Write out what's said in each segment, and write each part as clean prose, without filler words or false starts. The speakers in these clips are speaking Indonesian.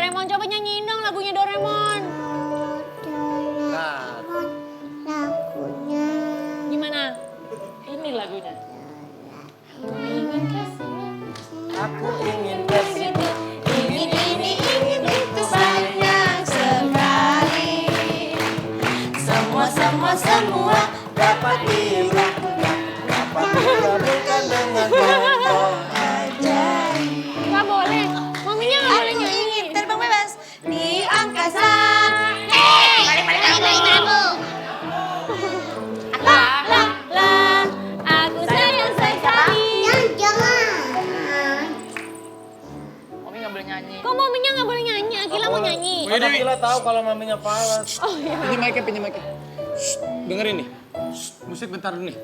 Doraemon, coba nyanyiin dong lagunya Doraemon. Nah. Lagunya. Gimana? Ini lagunya. Ingin kasih. Aku ingin kasih. Ingin ini, ingin itu banyak sekali. Semua Dapat dilakukan, dapat dikabulkan dengan ngomong aja. Gak boleh. Maminya gak boleh nyanyi. Terbang bebas di angkasa. Balik aku. Lah, aku sayang sekali. Jangan. Mami nggak boleh nyanyi. Kok maminya gak boleh nyanyi? Akila mau nyanyi. Kan Akila tahu kalau maminya falas. Oh iya. Ini mic-nya, pinjam mic-nya. Shh, dengerin nih. Shh, musik bentar dulu nih.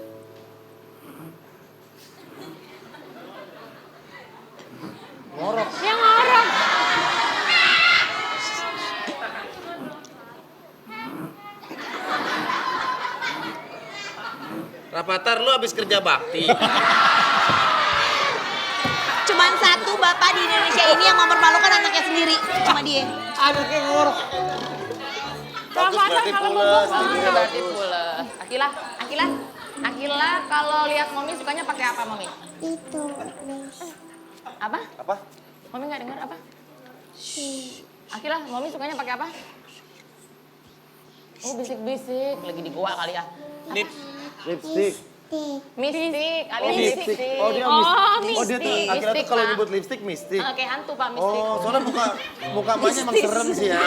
Ngorok. Yang ngorok. Rapatar lu habis kerja bakti. Cuman satu bapak di Indonesia ini yang mempermalukan anaknya sendiri. Cuma dia. Anaknya ngorok. Bagus berarti pulas. Tidurnya Berarti bagus. pulas. Akila kalau lihat Mami sukanya pakai apa Mami? Itu. Apa? Apa? Mami nggak dengar apa? Akila, Mami sukanya pakai apa? Oh bisik-bisik, lagi di goa kali ya. Nip. Lipstick. Mistik, Oh, alias lipstick. mistik. Oh, dia Oh, mistik. Oh, dia tuh mistik. Akila tuh Mistik, kalau Pak. nyebut lipstick mistik. Kayak hantu Pak, mistik. Oh, soalnya muka emaknya emang serem sih ya.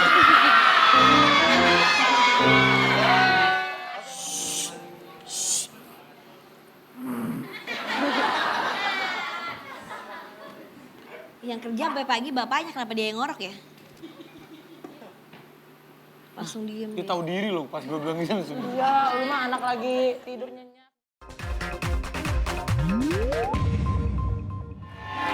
Yang kerja sampai pagi bapaknya, kenapa dia yang ngorok ya? Langsung diem. Dia tahu diri loh pas gue bilang gitu langsung. Iya, lu mah anak lagi tidur nyenyak.